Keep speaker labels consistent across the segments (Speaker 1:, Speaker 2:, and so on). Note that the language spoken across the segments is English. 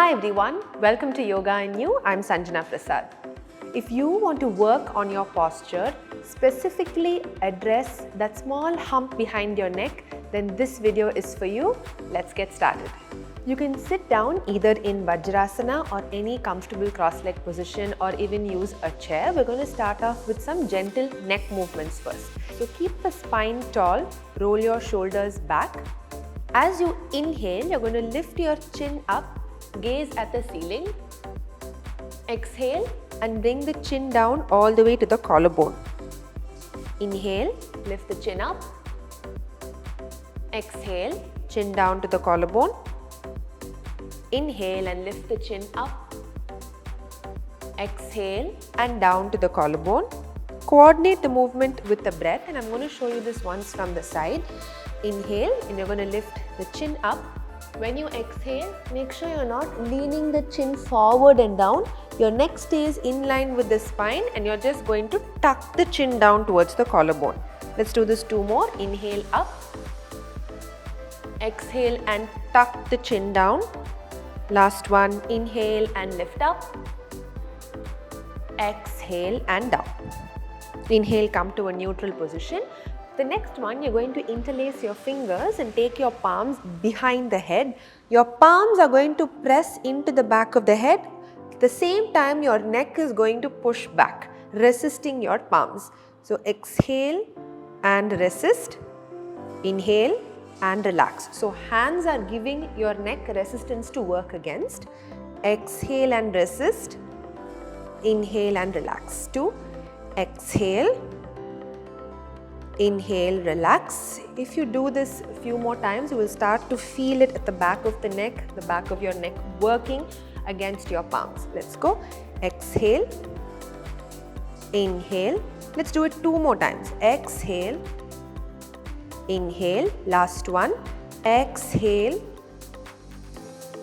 Speaker 1: Hi everyone, welcome to Yoga and You. I'm Sanjana Prasad. If you want to work on your posture, specifically address that small hump behind your neck, then this video is for you. Let's get started. You can sit down either in Vajrasana or any comfortable cross-leg position, or even use a chair. We're going to start off with some gentle neck movements first. So keep the spine tall, roll your shoulders back. As you inhale, you're going to lift your chin up, gaze at the ceiling. Exhale and bring the chin down all the way to the collarbone. Inhale, lift the chin up. Exhale, chin down to the collarbone. Inhale and lift the chin up. Exhale and down to the collarbone. Coordinate the movement with the breath, and I'm going to show you this once from the side. Inhale and you're going to lift the chin up. When you exhale, make sure you're not leaning the chin forward and down. Your neck stays in line with the spine and you're just going to tuck the chin down towards the collarbone. Let's do this two more. Inhale up. Exhale and tuck the chin down. Last one. Inhale and lift up. Exhale and down. Inhale, come to a neutral position. The next one, you're going to interlace your fingers and take your palms behind the head. Your palms are going to press into the back of the head. At the same time, your neck is going to push back, resisting your palms. So exhale and resist. Inhale and relax. So hands are giving your neck resistance to work against. Exhale and resist. Inhale and relax. 2. Exhale. Inhale, relax. If you do this a few more times, you will start to feel it at the back of the neck, the back of your neck working against your palms. Let's go. Exhale. Inhale. Let's do it 2 more times. Exhale. Inhale. Last one. Exhale.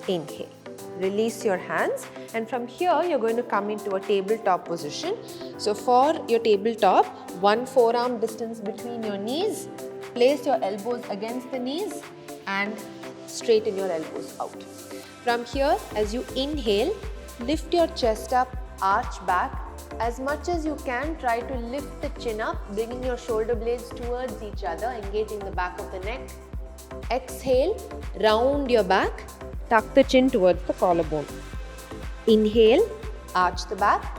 Speaker 1: Inhale. Release your hands, and from here you're going to come into a tabletop position. So for your tabletop, 1 forearm distance between your knees, place your elbows against the knees and straighten your elbows out. From here, as you inhale, lift your chest up, arch back. As much as you can, try to lift the chin up, bringing your shoulder blades towards each other, engaging the back of the neck. Exhale, round your back. Tuck the chin towards the collarbone. Inhale, arch the back.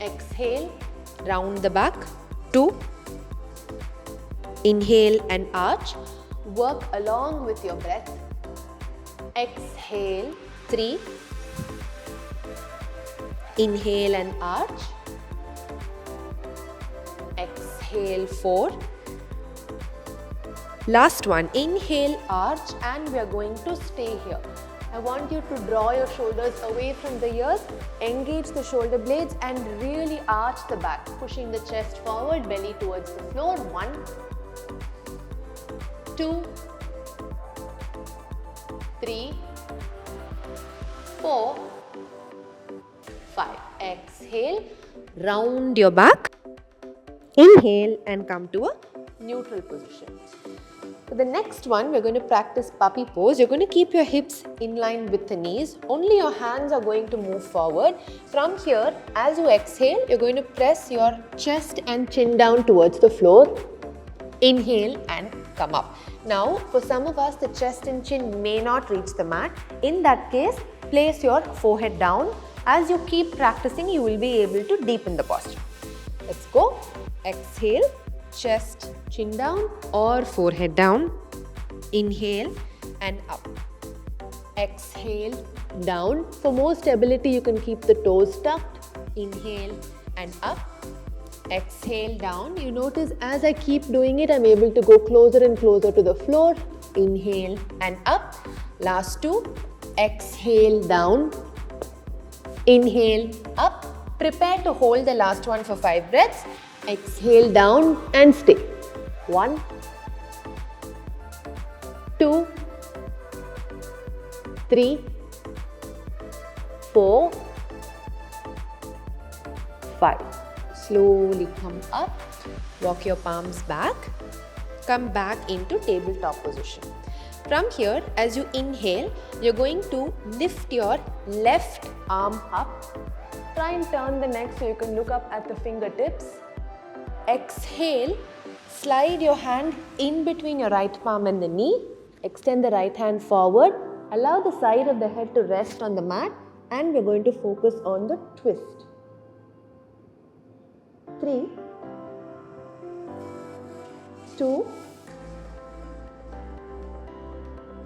Speaker 1: Exhale, round the back. 2. Inhale and arch. Work along with your breath. Exhale. 3. Inhale and arch. Exhale. 4. Last one, inhale, arch, and we are going to stay here. I want you to draw your shoulders away from the ears, engage the shoulder blades and really arch the back, pushing the chest forward, belly towards the floor. 1, 2, 3, 4, 5. Exhale, round your back. Inhale and come to a neutral position. For the next one, we're going to practice puppy pose. You're going to keep your hips in line with the knees. Only your hands are going to move forward. From here, as you exhale, you're going to press your chest and chin down towards the floor. Inhale and come up. Now, for some of us, the chest and chin may not reach the mat. In that case, place your forehead down. As you keep practicing, you will be able to deepen the posture. Let's go. Exhale. Chest, chin down or forehead down. Inhale and up. Exhale, down. For more stability, you can keep the toes tucked. Inhale and up. Exhale, down. You notice as I keep doing it, I'm able to go closer and closer to the floor. Inhale and up. Last 2. Exhale, down. Inhale, up. Prepare to hold the last one for 5 breaths. Exhale down and stay. 1, 2, 3, 4, 5. Slowly come up, walk your palms back, come back into tabletop position. From here, as you inhale, you're going to lift your left arm up. Try and turn the neck so you can look up at the fingertips. Exhale, slide your hand in between your right palm and the knee. Extend the right hand forward. Allow the side of the head to rest on the mat, and we're going to focus on the twist. 3, 2,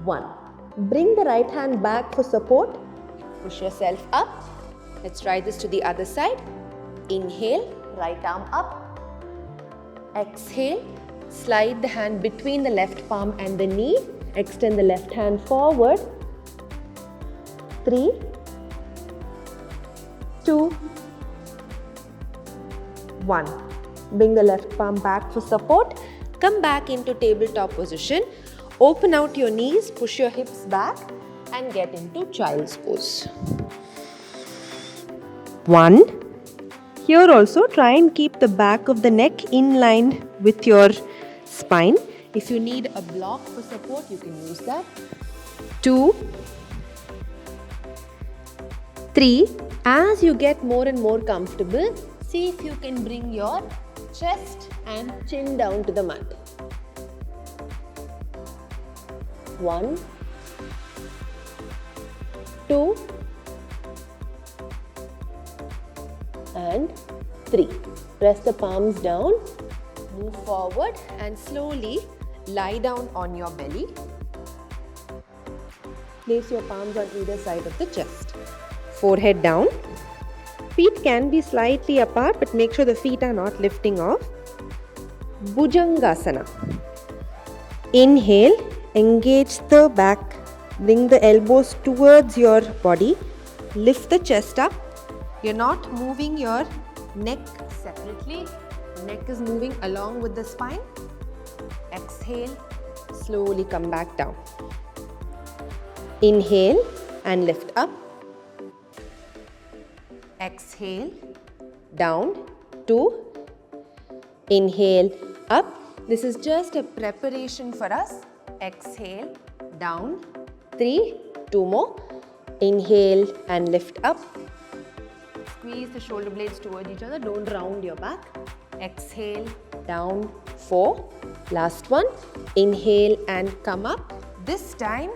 Speaker 1: 1. Bring the right hand back for support. Push yourself up. Let's try this to the other side. Inhale, right arm up. Exhale, slide the hand between the left palm and the knee. Extend the left hand forward. 3, 2, 1. Bring the left palm back for support. Come back into tabletop position. Open out your knees, push your hips back and get into child's pose. 1. Here also try and keep the back of the neck in line with your spine. If you need a block for support, you can use that. 2, 3. As you get more and more comfortable, see if you can bring your chest and chin down to the mat. 1, 2, and 3. Press the palms down, move forward and slowly lie down on your belly. Place your palms on either side of the chest. Forehead down. Feet can be slightly apart, but make sure the feet are not lifting off. Bhujangasana. Inhale, engage the back. Bring the elbows towards your body. Lift the chest up. You're not moving your neck separately. Neck is moving along with the spine. Exhale, slowly come back down. Inhale and lift up. Exhale, down, 2. Inhale, up. This is just a preparation for us. Exhale, down, 3. 2 more. Inhale and lift up. Squeeze the shoulder blades towards each other. Don't round your back. Exhale, down, 4. Last one. Inhale and come up. This time,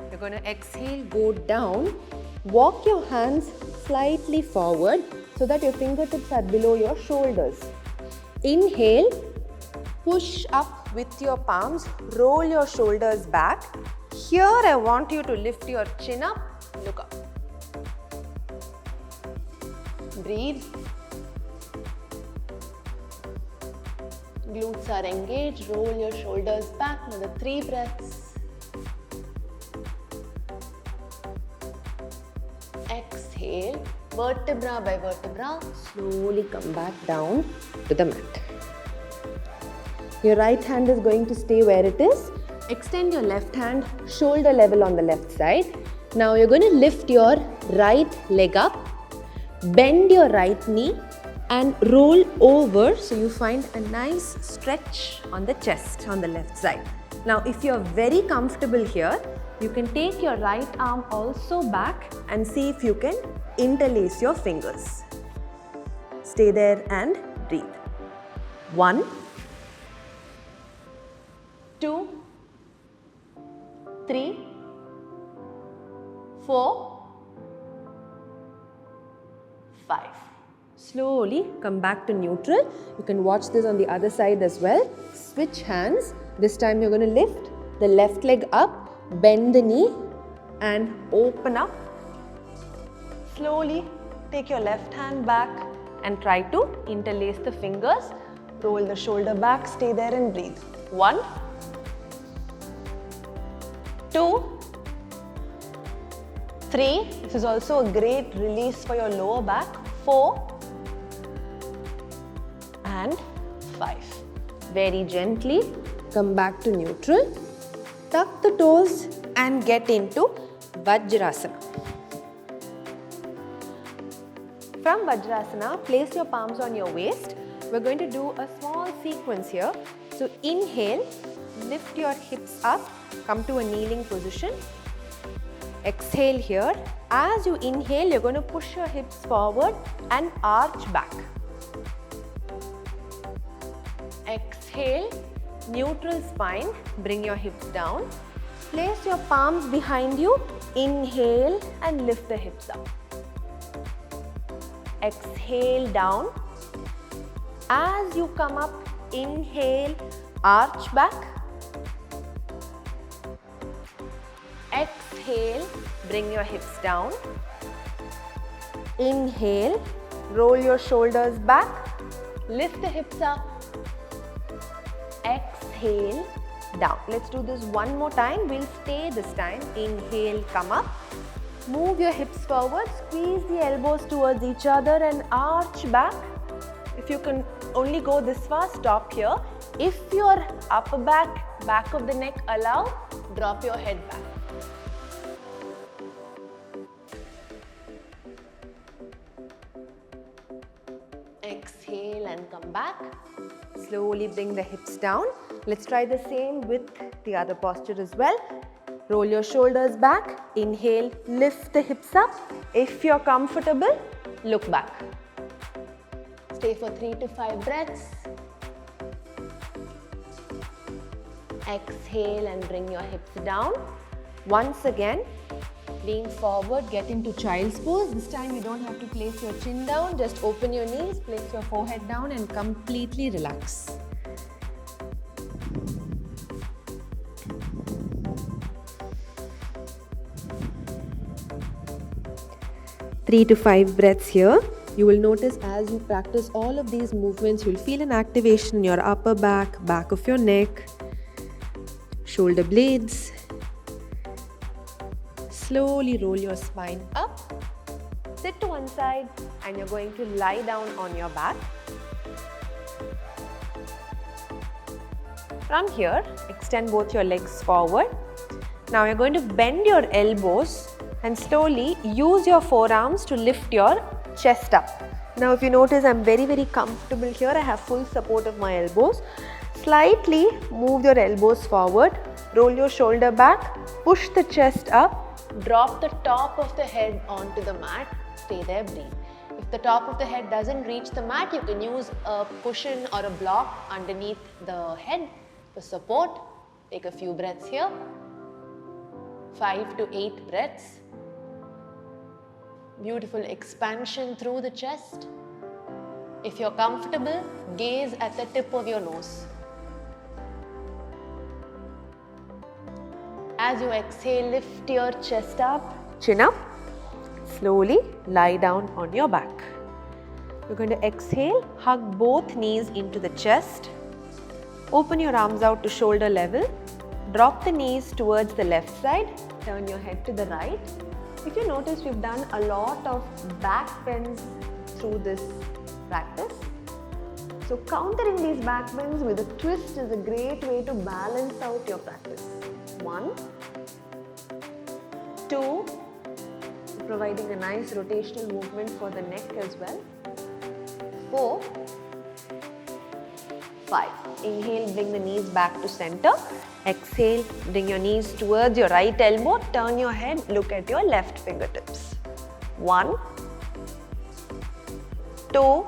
Speaker 1: you're going to exhale, go down. Walk your hands slightly forward so that your fingertips are below your shoulders. Inhale, push up with your palms, roll your shoulders back. Here I want you to lift your chin up, look up. Breathe. Glutes are engaged, roll your shoulders back, another 3 breaths. Exhale, vertebra by vertebra, slowly come back down to the mat. Your right hand is going to stay where it is. Extend your left hand, shoulder level on the left side. Now you're going to lift your right leg up, bend your right knee and roll over so you find a nice stretch on the chest on the left side. Now if you're very comfortable here, you can take your right arm also back and see if you can interlace your fingers. Stay there and breathe. 1, 2, 3, 4, 5. Slowly come back to neutral. You can watch this on the other side as well. Switch hands. This time you're going to lift the left leg up, bend the knee and open up. Slowly take your left hand back and try to interlace the fingers. Roll the shoulder back, stay there and breathe. 1, 2, 3. This is also a great release for your lower back. 4 and 5. Very gently come back to neutral. Tuck the toes and get into Vajrasana. From Vajrasana, place your palms on your waist. We're going to do a small sequence here. So inhale, lift your hips up, come to a kneeling position. Exhale here. As you inhale, you're going to push your hips forward and arch back. Exhale, neutral spine, bring your hips down. Place your palms behind you, inhale and lift the hips up. Exhale down. As you come up, inhale, arch back. Exhale, bring your hips down. Inhale, roll your shoulders back, lift the hips up. Exhale, down. Let's do this one more time. We'll stay this time. Inhale, come up. Move your hips forward, squeeze the elbows towards each other and arch back. If you can only go this far, stop here. If your upper back of the neck allow, drop your head back. Exhale and come back. Slowly bring the hips down. Let's try the same with the other posture as well. Roll your shoulders back. Inhale, lift the hips up. If you're comfortable, look back. Stay for 3 to 5 breaths. Exhale and bring your hips down. Once again, lean forward, get into child's pose. This time you don't have to place your chin down. Just open your knees, place your forehead down and completely relax. Three to 5 breaths here. You will notice as you practice all of these movements, you'll feel an activation in your upper back of your neck, shoulder blades. Slowly roll your spine up, sit to one side and you're going to lie down on your back. From here, extend both your legs forward. Now you're going to bend your elbows and slowly use your forearms to lift your chest up. Now if you notice, I'm very comfortable here. I have full support of my elbows. Slightly move your elbows forward, roll your shoulder back, push the chest up, drop the top of the head onto the mat, stay there, breathe. If the top of the head doesn't reach the mat, you can use a cushion or a block underneath the head for support. Take a few breaths here. 5 to 8 breaths. Beautiful expansion through the chest. If you're comfortable, gaze at the tip of your nose. As you exhale, lift your chest up, chin up. Slowly lie down on your back. You're going to exhale, hug both knees into the chest. Open your arms out to shoulder level. Drop the knees towards the left side. Turn your head to the right. If you notice, we've done a lot of back bends through this practice. So countering these back bends with a twist is a great way to balance out your practice. 1, 2, providing a nice rotational movement for the neck as well. 4, 5. Inhale, bring the knees back to center. Exhale, bring your knees towards your right elbow. Turn your head, look at your left fingertips. 1, 2,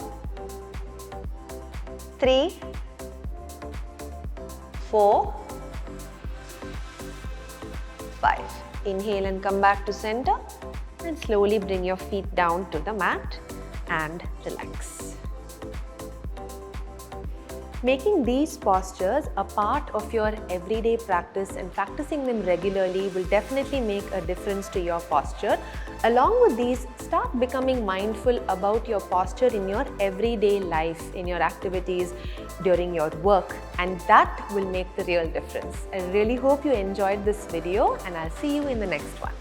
Speaker 1: 3, 4, 5. Inhale and come back to center and slowly bring your feet down to the mat and relax. Making these postures a part of your everyday practice and practicing them regularly will definitely make a difference to your posture. Along with these, start becoming mindful about your posture in your everyday life, in your activities, during your work, and that will make the real difference. I really hope you enjoyed this video and I'll see you in the next one.